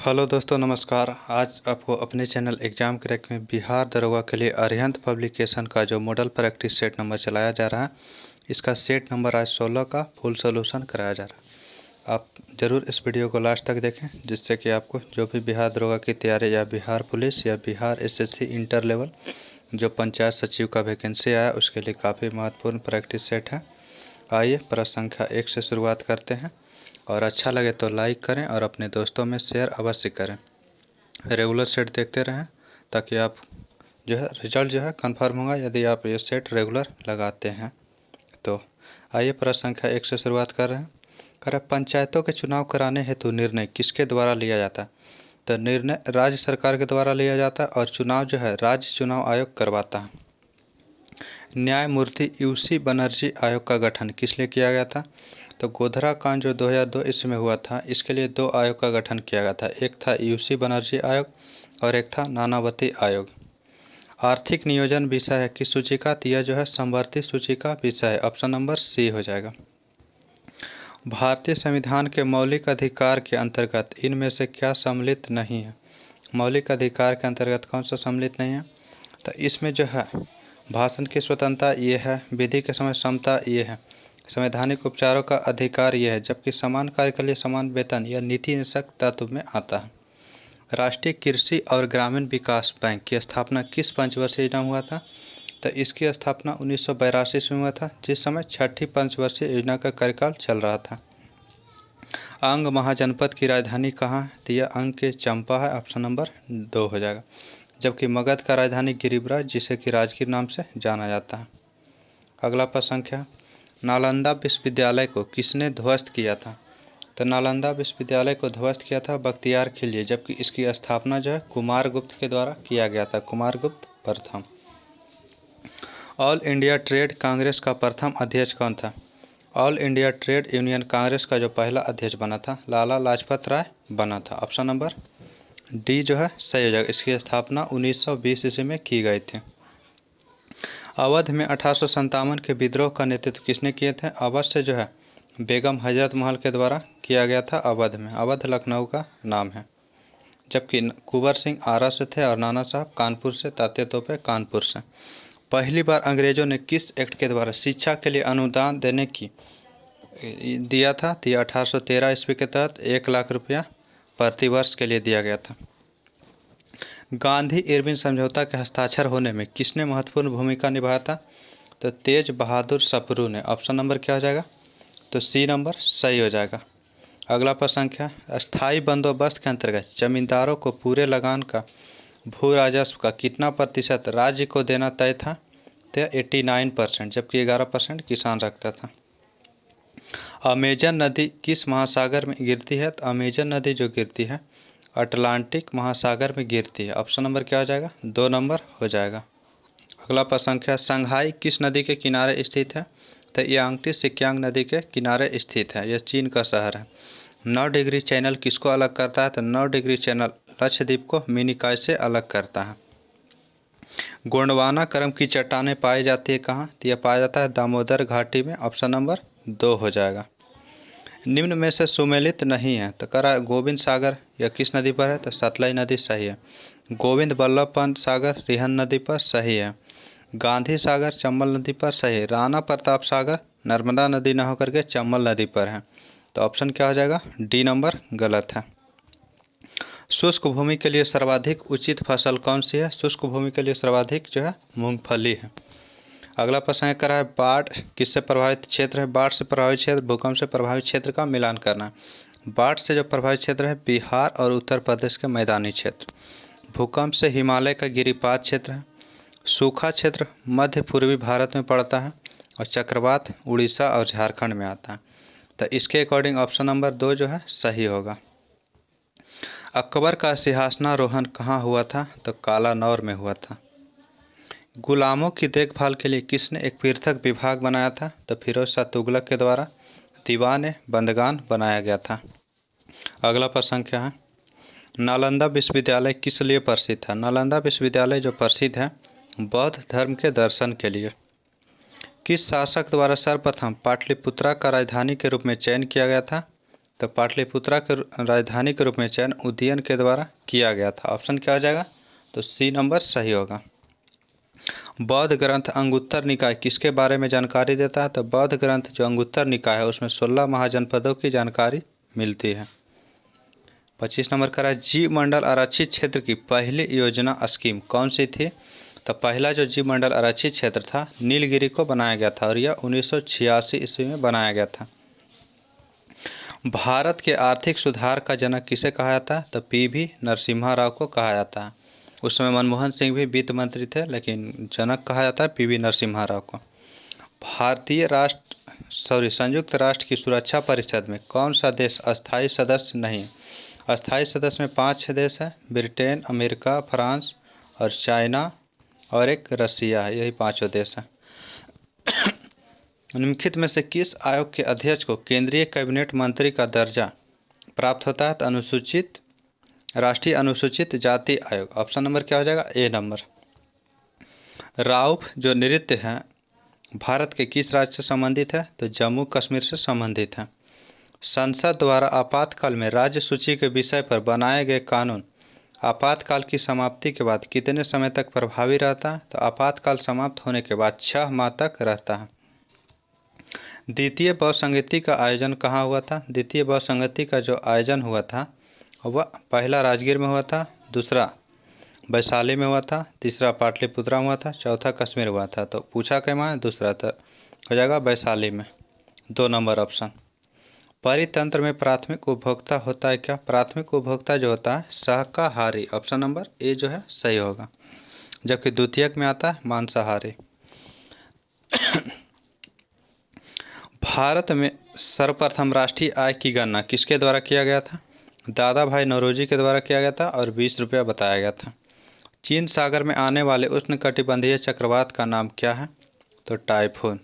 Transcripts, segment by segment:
Hello दोस्तों, नमस्कार। आज आपको अपने चैनल एग्ज़ाम क्रैक में बिहार दरोगा के लिए अरिहंत पब्लिकेशन का जो मॉडल प्रैक्टिस सेट नंबर चलाया जा रहा है, इसका सेट नंबर आज 16 का फुल सॉल्यूशन कराया जा रहा है। आप ज़रूर इस वीडियो को लास्ट तक देखें, जिससे कि आपको जो भी बिहार दरोगा की तैयारी या बिहार पुलिस या बिहार एसएससी इंटर लेवल जो पंचायत सचिव का वैकेंसी आया, उसके लिए काफ़ी महत्वपूर्ण प्रैक्टिस सेट है। आइए प्रश्न संख्या 1 से शुरुआत करते हैं, और अच्छा लगे तो लाइक करें और अपने दोस्तों में शेयर अवश्य करें। रेगुलर सेट देखते रहें ताकि आप जो है रिजल्ट जो है कंफर्म होगा यदि आप ये सेट रेगुलर लगाते हैं। तो आइए प्रश्न संख्या 1 से शुरुआत कर रहे हैं। पंचायतों के चुनाव कराने हेतु निर्णय किसके द्वारा लिया जाता है? तो निर्णय राज्य सरकार के द्वारा लिया जाता है और चुनाव जो है राज्य चुनाव आयोग करवाता है। न्यायमूर्ति यूसी बनर्जी आयोग का गठन किस लिए किया गया था? तो गोधरा कांड जो 2002 ईस्वी में हुआ था, इसके लिए 2 आयोग का गठन किया गया था। एक था यूसी बनर्जी आयोग और एक था नानावती आयोग। आर्थिक नियोजन विषय है किस सूची का? तो यह जो है समवर्ती सूची का विषय है। ऑप्शन नंबर सी हो जाएगा। भारतीय संविधान के मौलिक अधिकार के अंतर्गत इनमें से क्या सम्मिलित नहीं है? मौलिक अधिकार के अंतर्गत कौन सा सम्मिलित नहीं है? तो इसमें जो है भाषण की स्वतंत्रता ये है, विधि के समय समता ये है, संवैधानिक उपचारों का अधिकार यह है, जबकि समान कार्य के लिए समान वेतन यह नीति निषेध तत्व में आता है। राष्ट्रीय कृषि और ग्रामीण विकास बैंक की स्थापना किस पंचवर्षीय योजना में हुआ था? तो इसकी स्थापना 1982 ईस्वी में हुआ था, जिस समय छठी पंचवर्षीय योजना का कार्यकाल चल रहा था। अंग महाजनपद की राजधानी कहाँ है? तो यह अंग के चंपा है। ऑप्शन नंबर 2 हो जाएगा। जबकि मगध का राजधानी गिरिब्राज, जिसे कि राजगीर नाम से जाना जाता है। अगला प्रश्न संख्या, नालंदा विश्वविद्यालय को किसने ध्वस्त किया था? तो नालंदा विश्वविद्यालय को ध्वस्त किया था बख्तियार खिलजी, जबकि इसकी स्थापना जो है कुमारगुप्त के द्वारा किया गया था, कुमारगुप्त प्रथम। ऑल इंडिया ट्रेड कांग्रेस का प्रथम अध्यक्ष कौन था? All India trade union Congress का जो पहला अध्यक्ष बना था, लाला लाजपत राय बना था। ऑप्शन नंबर डी जो है सही हो जाएगा। इसकी स्थापना 1920 ईस्वी में की गई थी। अवध में 1857 के विद्रोह का नेतृत्व किसने किए थे? अवध से जो है बेगम हजरत महल के द्वारा किया गया था। अवध में, अवध लखनऊ का नाम है। जबकि कुंवर सिंह आरा से थे और नाना साहब कानपुर से, तात्या तोपे कानपुर से। पहली बार अंग्रेजों ने किस एक्ट के द्वारा शिक्षा के लिए अनुदान देने की दिया था? तो 1813 ईस्वी के तहत 1 लाख रुपया प्रतिवर्ष के लिए दिया गया था। गांधी इरविन समझौता के हस्ताक्षर होने में किसने महत्वपूर्ण भूमिका निभाया था? तो तेज बहादुर सप्रू ने। ऑप्शन नंबर क्या हो जाएगा? तो सी नंबर सही हो जाएगा। अगला प्रश्न संख्या, अस्थायी बंदोबस्त के अंतर्गत जमींदारों को पूरे लगान का भू राजस्व का कितना प्रतिशत राज्य को देना तय था? तो 89%, जबकि 11% किसान रखता था। अमेजन नदी किस महासागर में गिरती है? तो अमेजन नदी जो गिरती है अटलांटिक महासागर में गिरती है। ऑप्शन नंबर क्या हो जाएगा? 2 नंबर हो जाएगा। अगला प्रश्न संख्या, संघाई किस नदी के किनारे स्थित है? तो यांगटी सिक्यांग नदी के किनारे स्थित है। यह चीन का शहर है। 9 डिग्री चैनल किसको अलग करता है? तो 9 डिग्री चैनल लक्षद्वीप को मिनिकॉय से अलग करता है। गोंडवाना क्रम की चट्टानें पाई जाती है कहाँ? तो यह पाया जाता है दामोदर घाटी में। ऑप्शन नंबर 2 हो जाएगा। निम्न में से सुमेलित नहीं है तो करा गोविंद सागर यह किस नदी पर है? तो सतलज नदी सही है। गोविंद बल्लभ पंत सागर रिहन नदी पर सही है। गांधी सागर चंबल नदी पर सही है। राणा प्रताप सागर नर्मदा नदी न होकर के चंबल नदी पर है। तो ऑप्शन क्या हो जाएगा? डी नंबर गलत है। शुष्क भूमि के लिए सर्वाधिक उचित फसल कौन सी है? शुष्क भूमि के लिए सर्वाधिक जो है मूंगफली है। अगला प्रश्न है करा है बाढ़ किससे प्रभावित क्षेत्र है? बाढ़ से प्रभावित क्षेत्र, भूकंप से प्रभावित क्षेत्र का मिलान करना है। बाढ़ से जो प्रभावित क्षेत्र है बिहार और उत्तर प्रदेश के मैदानी क्षेत्र। भूकंप से हिमालय का गिरिपात क्षेत्र है। सूखा क्षेत्र मध्य पूर्वी भारत में पड़ता है और चक्रवात उड़ीसा और झारखंड में आता है। तो इसके अकॉर्डिंग ऑप्शन नंबर 2 जो है सही होगा। अकबर का सिंहासनारोहण कहाँ हुआ था? तो कालानौर में हुआ था। गुलामों की देखभाल के लिए किसने एक पृथक विभाग बनाया था? तो फिरोज शाह तुगलक के द्वारा दीवान बंदगान बनाया गया था। अगला प्रश्न क्या है, नालंदा विश्वविद्यालय किस लिए प्रसिद्ध है? नालंदा विश्वविद्यालय जो प्रसिद्ध है बौद्ध धर्म के दर्शन के लिए। किस शासक द्वारा सर्वप्रथम पाटलिपुत्रा का राजधानी के रूप में चयन किया गया था? तो पाटलिपुत्रा के राजधानी के रूप में चयन उदयन के द्वारा किया गया था। ऑप्शन क्या हो जाएगा? तो सी नंबर सही होगा। बौद्ध ग्रंथ अंगुत्तर निकाय किसके बारे में जानकारी देता है? तो बौद्ध ग्रंथ जो अंगुत्तर निकाय है उसमें 16 महाजनपदों की जानकारी मिलती है। 25 नंबर का जीव मंडल आरक्षित क्षेत्र की पहली योजना स्कीम कौन सी थी? तो पहला जो जीव मंडल आरक्षित क्षेत्र था नीलगिरी को बनाया गया था और यह 1986 ईस्वी में बनाया गया था। भारत के आर्थिक सुधार का जनक किसे कहा जाता है? तो पीवी नरसिम्हा राव को कहा जाता है। उस समय मनमोहन सिंह भी वित्त मंत्री थे, लेकिन जनक कहा जाता है पीवी नरसिम्हा राव को। संयुक्त राष्ट्र की सुरक्षा परिषद में कौन सा देश अस्थायी सदस्य नहीं है? अस्थायी सदस्य में 5 देश हैं, ब्रिटेन, अमेरिका, फ्रांस और चाइना और एक रसिया है। यही 5 देश हैं। निम्नलिखित में से किस आयोग के अध्यक्ष को केंद्रीय कैबिनेट मंत्री का दर्जा प्राप्त होता है? तो राष्ट्रीय अनुसूचित जाति आयोग। ऑप्शन नंबर क्या हो जाएगा? ए नंबर। राउफ जो नृत्य है भारत के किस राज्य से संबंधित है? तो जम्मू कश्मीर से संबंधित है। संसद द्वारा आपातकाल में राज्य सूची के विषय पर बनाए गए कानून आपातकाल की समाप्ति के बाद कितने समय तक प्रभावी रहता है? तो आपातकाल समाप्त होने के बाद 6 माह तक रहता है। द्वितीय बहुसंगति का आयोजन कहाँ हुआ था? द्वितीय बहुसंगति का जो आयोजन हुआ था वह पहला राजगीर में हुआ था, दूसरा वैशाली में हुआ था, तीसरा पाटलिपुत्रा में हुआ था, चौथा कश्मीर हुआ था। तो पूछा कैमा है? दूसरा तो हो जाएगा वैशाली में। 2 नंबर ऑप्शन। परितंत्र में प्राथमिक उपभोक्ता होता है क्या? प्राथमिक उपभोक्ता जो होता है शाकाहारी। ऑप्शन नंबर ए जो है सही होगा। जबकि द्वितीयक में आता है मांसाहारी। भारत में सर्वप्रथम राष्ट्रीय आय की गणना किसके द्वारा किया गया था? दादा भाई नौरोजी के द्वारा किया गया था और 20 रुपया बताया गया था। चीन सागर में आने वाले उष्णकटिबंधीय चक्रवात का नाम क्या है? तो टाइफून।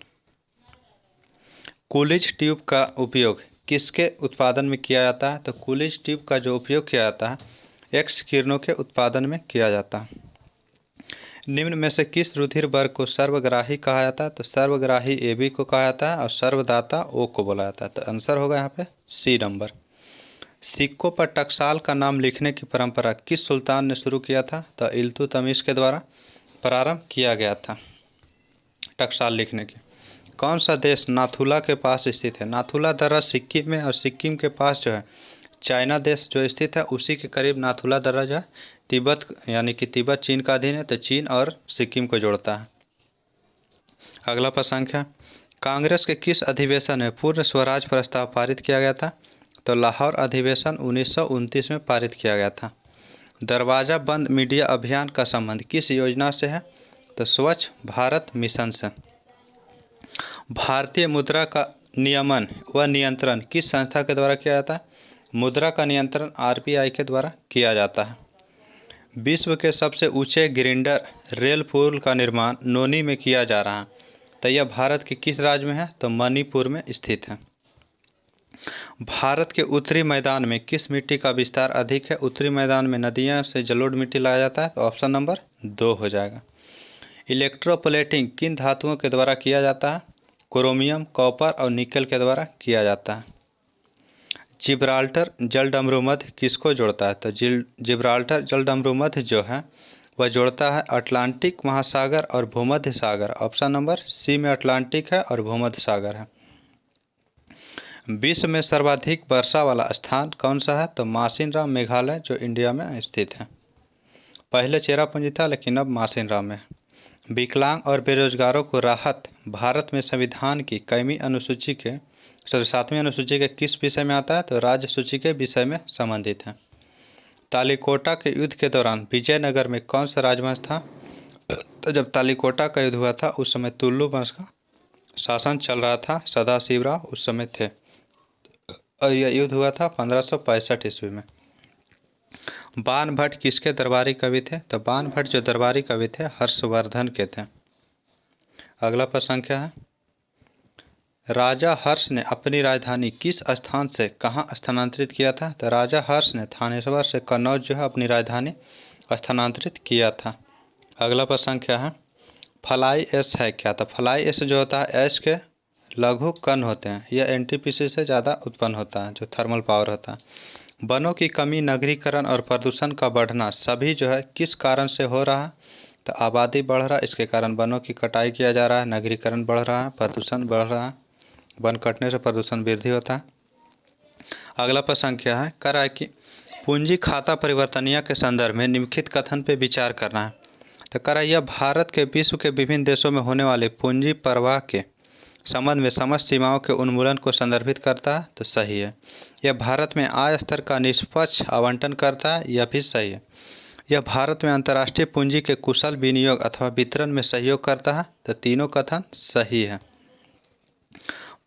कूलिज ट्यूब का उपयोग किसके उत्पादन में किया जाता है? तो कूलिज ट्यूब का जो उपयोग किया जाता है एक्स किरणों के उत्पादन में किया जाता है। निम्न में से किस रुधिर वर्ग को सर्वग्राही कहा जाता है? तो सर्वग्राही AB को कहा जाता है और सर्वदाता O को बोला जाता है। तो आंसर होगा यहाँ पे सी नंबर। सिक्कों पर टकसाल का नाम लिखने की परंपरा किस सुल्तान ने शुरू किया था? तो इल्तुतमिश के द्वारा प्रारंभ किया गया था टकसाल लिखने की। कौन सा देश नाथुला के पास स्थित है? नाथुला दर्रा सिक्किम में और सिक्किम के पास जो है चाइना देश जो स्थित है उसी के करीब नाथुला दर्रा जो है तिब्बत यानी कि तिब्बत चीन का अधीन है, तो चीन और सिक्किम को जोड़ता है। अगला प्रश्न है कांग्रेस के किस अधिवेशन में पूर्ण स्वराज प्रस्ताव पारित किया गया था? तो लाहौर अधिवेशन 1929 में पारित किया गया था। दरवाजा बंद मीडिया अभियान का संबंध किस योजना से है? तो स्वच्छ भारत मिशन से। भारतीय मुद्रा का नियमन व नियंत्रण किस संस्था के द्वारा किया जाता है? मुद्रा का नियंत्रण RBI के द्वारा किया जाता है। विश्व के सबसे ऊंचे ग्रिंडर रेल पुल का निर्माण नोनी में किया जा रहा है, तो यह भारत के किस राज्य में है? तो मणिपुर में स्थित है। भारत के उत्तरी मैदान में किस मिट्टी का विस्तार अधिक है? उत्तरी मैदान में नदियां से जलोढ़ मिट्टी लाया जाता है, तो ऑप्शन नंबर 2 हो जाएगा। इलेक्ट्रोप्लेटिंग किन धातुओं के द्वारा किया जाता है? क्रोमियम, कॉपर और निकल के द्वारा किया जाता है। जिब्राल्टर जलडमरू मध्य किसको जोड़ता है? तो जिब्राल्टर जलडमरू मध्य जो है वह जोड़ता है अटलांटिक महासागर और भूमध्य सागर। ऑप्शन नंबर सी में अटलांटिक है और भूमध्य सागर है। विश्व में सर्वाधिक वर्षा वाला स्थान कौन सा है? तो मासिनराम मेघालय जो इंडिया में स्थित है। पहले चेरापूंजी था लेकिन अब मासिनराम में। विकलांग और बेरोजगारों को राहत भारत में संविधान की कईवीं अनुसूची के 7वीं अनुसूची के किस विषय में आता है? तो राज्य सूची के विषय में संबंधित है। तालीकोटा के युद्ध के दौरान विजयनगर में कौन सा राजवंश था? तो जब तालीकोटा का युद्ध हुआ था उस समय तुल्लु वंश का शासन चल रहा था, सदाशिवराव उस समय थे और यह युद्ध हुआ था 1565 ईस्वी में। बाणभट्ट किसके दरबारी कवि थे? तो बाणभट्ट जो दरबारी कवि थे हर्षवर्धन के थे। अगला प्रश्न क्या है? राजा हर्ष ने अपनी राजधानी किस स्थान से कहां स्थानांतरित किया था? तो राजा हर्ष ने थानेश्वर से कन्नौज जो है अपनी राजधानी स्थानांतरित किया था। अगला प्रश्न क्या है? फलाई एस है क्या? तो फलाई एस जो होता है एस के लघु कण होते हैं, यह एनटीपीसी से ज़्यादा उत्पन्न होता है, जो थर्मल पावर होता है। वनों की कमी, नगरीकरण और प्रदूषण का बढ़ना सभी जो है किस कारण से हो रहा है? तो आबादी बढ़ रहा है, इसके कारण वनों की कटाई किया जा रहा है, नगरीकरण बढ़ रहा है, प्रदूषण बढ़ रहा है, वन कटने से प्रदूषण वृद्धि होता है। अगला प्रश्न क्या है? कह रहा है कि पूंजी खाता परिवर्तनीय के संदर्भ में निम्नलिखित कथन पर विचार करना है। तो कह रहा है यह भारत के विश्व के विभिन्न देशों में होने वाले पूंजी प्रवाह के संबंध में समस्त सीमाओं के उन्मूलन को संदर्भित करता है, तो सही है। यह भारत में आय स्तर का निष्पक्ष आवंटन करता है, यह भी सही है। यह भारत में अंतर्राष्ट्रीय पूंजी के कुशल विनियोग अथवा वितरण में सहयोग करता है, तो तीनों कथन सही है।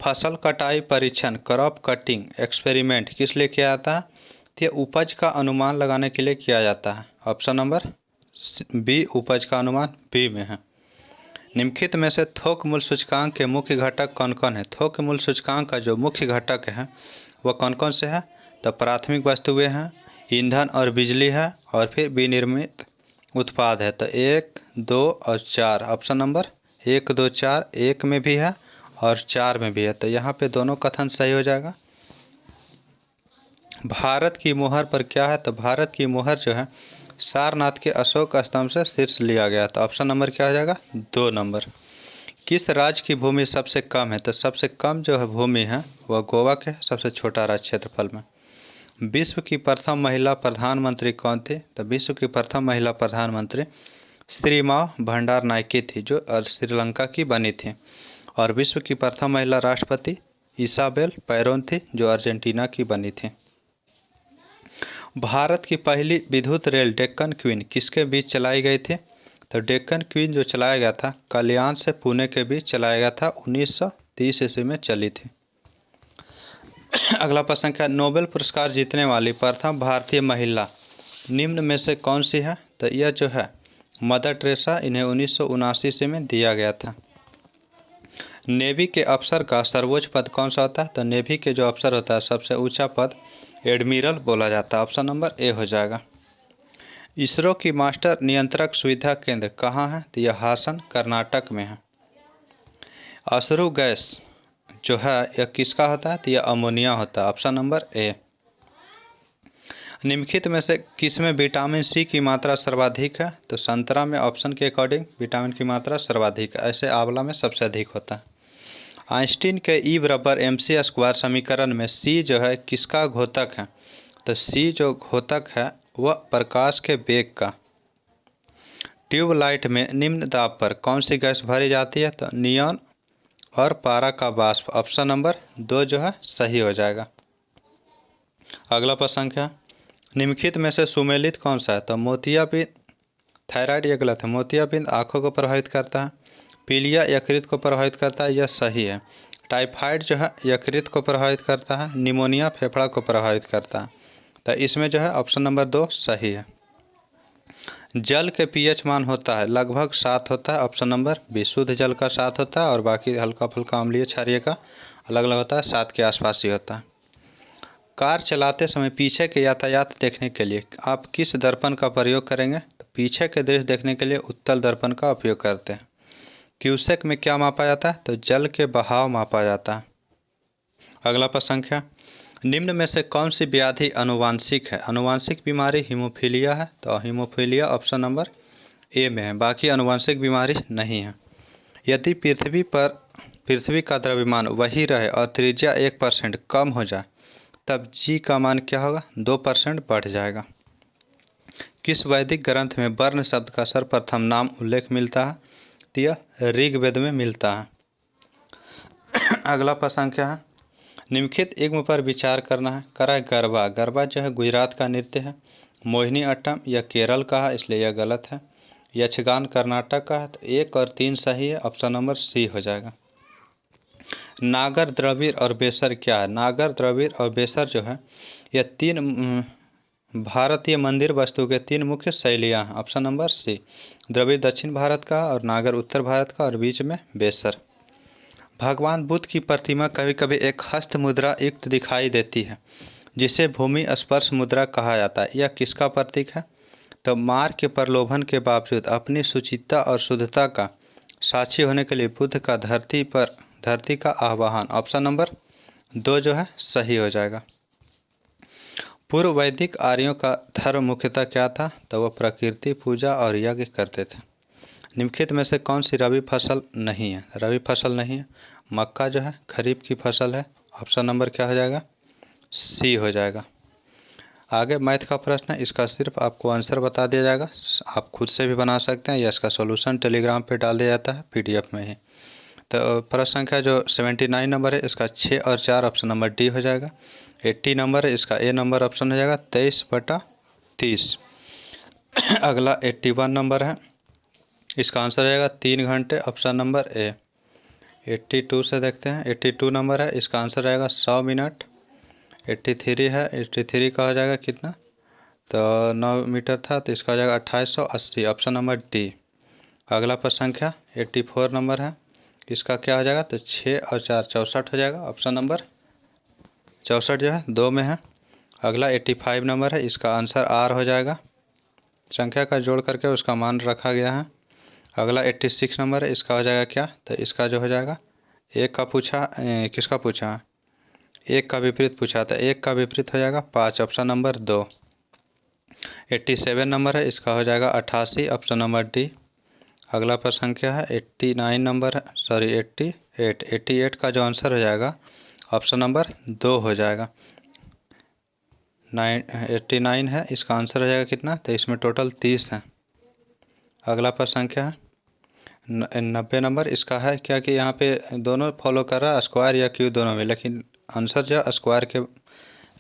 फसल कटाई परीक्षण, क्रॉप कटिंग एक्सपेरिमेंट किस लिए किया जाता है? तो यह उपज का अनुमान लगाने के लिए किया जाता है। ऑप्शन नंबर बी उपज का अनुमान बी में है। निम्नलिखित में से थोक मूल्य सूचकांक के मुख्य घटक कौन कौन है? थोक मूल्य सूचकांक का जो मुख्य घटक है वह कौन कौन से है? तो प्राथमिक वस्तुएं हैं, ईंधन और बिजली है, और फिर विनिर्मित उत्पाद है। तो 1, 2 और 4। ऑप्शन नंबर 1, 2, 4 1 में भी है और 4 में भी है, तो यहाँ पे दोनों कथन सही हो जाएगा। भारत की मोहर पर क्या है? तो भारत की मोहर जो है सारनाथ के अशोक स्तंभ से शीर्ष लिया गया। तो ऑप्शन नंबर क्या हो जाएगा? 2 नंबर। किस राज्य की भूमि सबसे कम है? तो सबसे कम जो है भूमि है वह गोवा के सबसे छोटा राज्य क्षेत्रफल में। विश्व की प्रथम महिला प्रधानमंत्री कौन थी? तो विश्व की प्रथम महिला प्रधानमंत्री श्रीमां भंडार नायके थी, जो श्रीलंका की बनी थी। और विश्व की प्रथम महिला राष्ट्रपति इसाबेल पैरोन थी, जो अर्जेंटीना की बनी थी। भारत की पहली विद्युत रेल डेक्कन क्वीन किसके बीच चलाई गई थी? तो डेक्कन क्वीन जो चलाया गया था कल्याण से पुणे के बीच चलाया गया था, 1930 ईस्वी में चली थी। अगला प्रश्न क्या? नोबेल पुरस्कार जीतने वाली प्रथम भारतीय महिला निम्न में से कौन सी है? तो यह जो है मदर टेरेसा, इन्हें 1979 ईस्वी में दिया गया था। नेवी के अफसर का सर्वोच्च पद कौन सा होता है? तो नेवी के जो अफसर होता है सबसे ऊंचा पद एडमिरल बोला जाता है। ऑप्शन नंबर ए हो जाएगा। इसरो की मास्टर नियंत्रक सुविधा केंद्र कहाँ है? तो यह हासन कर्नाटक में है। अश्रु गैस जो है यह किसका होता है? तो यह अमोनिया होता है। Option number A. निम्नलिखित में से किसमें विटामिन सी की मात्रा सर्वाधिक है? तो संतरा में ऑप्शन के अकॉर्डिंग विटामिन की मात्रा सर्वाधिक है, ऐसे आंवला में सबसे अधिक होता है। आइंस्टीन के ई बराबर mc स्क्वायर समीकरण में सी जो है किसका घोतक है? तो सी जो घोतक है वह प्रकाश के वेग का। ट्यूबलाइट में निम्न दाब पर कौन सी गैस भरी जाती है? तो नियॉन और पारा का वाष्प। ऑप्शन नंबर 2 जो है सही हो जाएगा। अगला प्रश्न क्या? निम्नलिखित में से सुमेलित कौन सा है? तो मोतियाबिंद, थायराइड ये गलत है। मोतियाबिंद आँखों को प्रभावित करता है। पीलिया यकृत को प्रभावित करता है, यह सही है। टाइफाइड जो है यकृत को प्रभावित करता है। निमोनिया फेफड़ा को प्रभावित करता है, तो इसमें जो है ऑप्शन नंबर 2 सही है। जल के पीएच मान होता है लगभग 7 होता है। Option number B. शुद्ध जल का 7 होता है और बाकी हल्का फुल्का अम्लीय क्षारीय का अलग अलग होता है, 7 के आसपास ही होता है। कार चलाते समय पीछे के यातायात देखने के लिए आप किस दर्पण का प्रयोग करेंगे? तो पीछे के दृश्य देखने के लिए उत्तल दर्पण का उपयोग करते हैं। क्यूसेक में क्या मापा जाता है? तो जल के बहाव मापा जाता है। अगला प्रश्न है निम्न में से कौन सी व्याधि अनुवांशिक है? अनुवांशिक बीमारी हीमोफीलिया है, तो हीमोफीलिया ऑप्शन नंबर ए में है, बाकी अनुवांशिक बीमारी नहीं है। यदि पृथ्वी का द्रव्यमान वही रहे और त्रिज्या 1% कम हो जाए तब जी का मान क्या होगा? 2% बढ़ जाएगा। किस वैदिक ग्रंथ में वर्ण शब्द का सर्वप्रथम नाम उल्लेख मिलता है? तो यह ऋग्वेद में मिलता है। अगला प्रश्न क्या है? निम्नलिखित इग्म पर विचार करना है। करा गरबा, गरबा जो है गुजरात का नृत्य है। मोहिनी अट्टम यह केरल का है, इसलिए यह गलत है। यक्षगान कर्नाटक का है, तो 1 और 3 सही है। ऑप्शन नंबर सी हो जाएगा। नागर, द्रविड़ और बेसर क्या है? नागर, द्रविड़ और बेसर जो है यह 3 भारतीय मंदिर वस्तु के 3 मुख्य शैलियाँ हैं। Option number C. द्रविड़ दक्षिण भारत का और नागर उत्तर भारत का और बीच में बेसर। भगवान बुद्ध की प्रतिमा कभी कभी एक हस्त मुद्रा युक्त दिखाई देती है, जिसे भूमि स्पर्श मुद्रा कहा जाता है। यह किसका प्रतीक है? तो मार के प्रलोभन के बावजूद अपनी सुचिता और शुद्धता का साक्षी होने के लिए बुद्ध का धरती पर धरती का आवाहन, ऑप्शन नंबर 2 जो है सही हो जाएगा। पूर्व वैदिक आर्यों का धर्म मुख्यतः क्या था? तो वह प्रकृति पूजा और यज्ञ करते थे। निम्नलिखित में से कौन सी रबी फसल नहीं है? रबी फसल नहीं है, मक्का जो है खरीफ की फसल है। ऑप्शन नंबर क्या हो जाएगा? सी हो जाएगा। आगे मैथ का प्रश्न है, इसका सिर्फ आपको आंसर बता दिया जाएगा, आप खुद से भी बना सकते हैं या इसका सॉल्यूशन टेलीग्राम पे डाल दिया जाता है पीडीएफ में ही। तो प्रश्न संख्या जो 79 नंबर है इसका 6 और 4 ऑप्शन नंबर डी हो जाएगा। 80 नंबर है इसका ए नंबर ऑप्शन हो जाएगा 23/30। अगला 81 नंबर है, इसका आंसर हो जाएगा 3 घंटे, ऑप्शन नंबर ए। 82 से देखते हैं, 82 नंबर है इसका आंसर रहेगा 100 मिनट। 83 है, 83 का हो जाएगा कितना? तो 9 मीटर था तो इसका हो जाएगा 2880, ऑप्शन नंबर डी। अगला प्रश्न संख्या 84 नंबर है, इसका क्या हो जाएगा? तो 6 और 4 64 हो जाएगा, ऑप्शन नंबर 64 जो है 2 में है। अगला 85 नंबर है, इसका आंसर आर हो जाएगा, संख्या का जोड़ करके उसका मान रखा गया है। अगला 86 नंबर है, इसका हो जाएगा क्या? तो इसका जो हो जाएगा एक का पूछा, किसका पूछा? एक का विपरीत पूछा था, एक का विपरीत हो जाएगा 5, ऑप्शन नंबर 2। 87 नंबर है, इसका हो जाएगा 88, ऑप्शन नंबर डी। अगला प्रश्न संख्या है 89 नंबर है, सॉरी 88 का जो आंसर हो जाएगा ऑप्शन नंबर 2 हो जाएगा। 89 है, इसका आंसर हो जाएगा कितना? तो इसमें टोटल 30 है। अगला प्रश्न संख्या है 90 नंबर, इसका है क्या कि यहाँ पे दोनों फॉलो कर रहा है, स्क्वायर या क्यू दोनों में, लेकिन आंसर जो है स्क्वायर के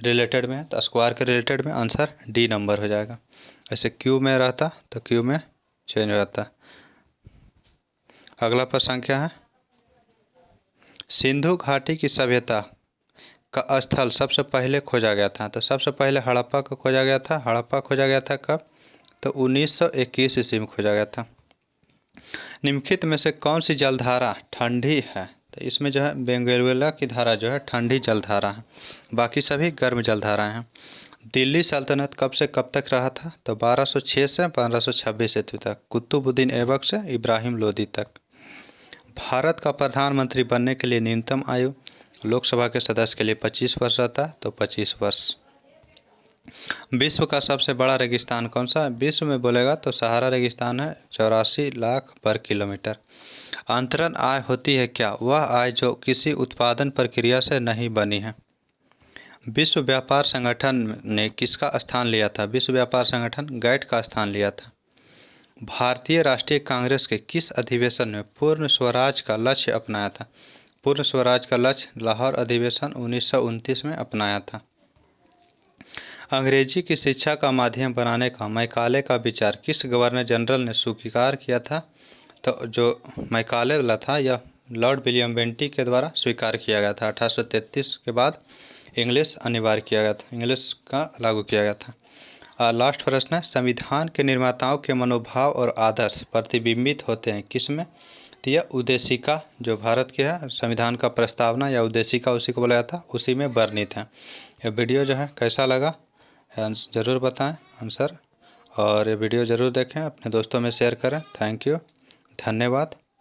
रिलेटेड में है, तो स्क्वायर के रिलेटेड में आंसर डी नंबर हो जाएगा। ऐसे क्यू में रहता तो क्यू में चेंज हो जाता। अगला प्रश्न संख्या है सिंधु घाटी की सभ्यता का स्थल सबसे पहले खोजा गया था? तो सबसे पहले हड़प्पा को खोजा गया था। हड़प्पा खोजा गया था कब? तो 1921 ईस्वी में खोजा गया था। निम्नलिखित में से कौन सी जलधारा ठंडी है? तो इसमें जो है वेनेजुएला की धारा जो है ठंडी जलधारा है, बाकी सभी गर्म जलधाराएं हैं। दिल्ली सल्तनत कब से कब तक रहा था? तो 1206 से 1526 ईस्वी तक, कुतुबुद्दीन ऐबक से इब्राहिम लोदी तक। भारत का प्रधानमंत्री बनने के लिए न्यूनतम आयु लोकसभा के सदस्य के लिए 25 वर्ष रहता है, तो 25 वर्ष। विश्व का सबसे बड़ा रेगिस्तान कौन सा है? विश्व में बोलेगा तो सहारा रेगिस्तान है, 84 लाख वर्ग किलोमीटर। अंतरण आय होती है क्या? वह आय जो किसी उत्पादन प्रक्रिया से नहीं बनी है। विश्व व्यापार संगठन ने किसका स्थान लिया था? विश्व व्यापार संगठन गैट का स्थान लिया था। भारतीय राष्ट्रीय कांग्रेस के किस अधिवेशन में पूर्ण स्वराज का लक्ष्य अपनाया था? पूर्ण स्वराज का लक्ष्य लाहौर अधिवेशन 1929 में अपनाया था। अंग्रेजी की शिक्षा का माध्यम बनाने का मैकाले का विचार किस गवर्नर जनरल ने स्वीकार किया था? तो जो मैकाले वाला था यह लॉर्ड विलियम बेंटी के द्वारा स्वीकार किया गया था। 1833 के बाद इंग्लिश अनिवार्य किया गया था, इंग्लिश का लागू किया गया था। लास्ट प्रश्न है, संविधान के निर्माताओं के मनोभाव और आदर्श प्रतिबिंबित होते हैं किसमें? तो यह उद्देशिका जो भारत की है, संविधान का प्रस्तावना या उद्देशिका उसी को बोला जाता है, उसी में वर्णित है। यह वीडियो जो है कैसा लगा ज़रूर बताएं आंसर, और ये वीडियो ज़रूर देखें, अपने दोस्तों में शेयर करें। थैंक यू, धन्यवाद।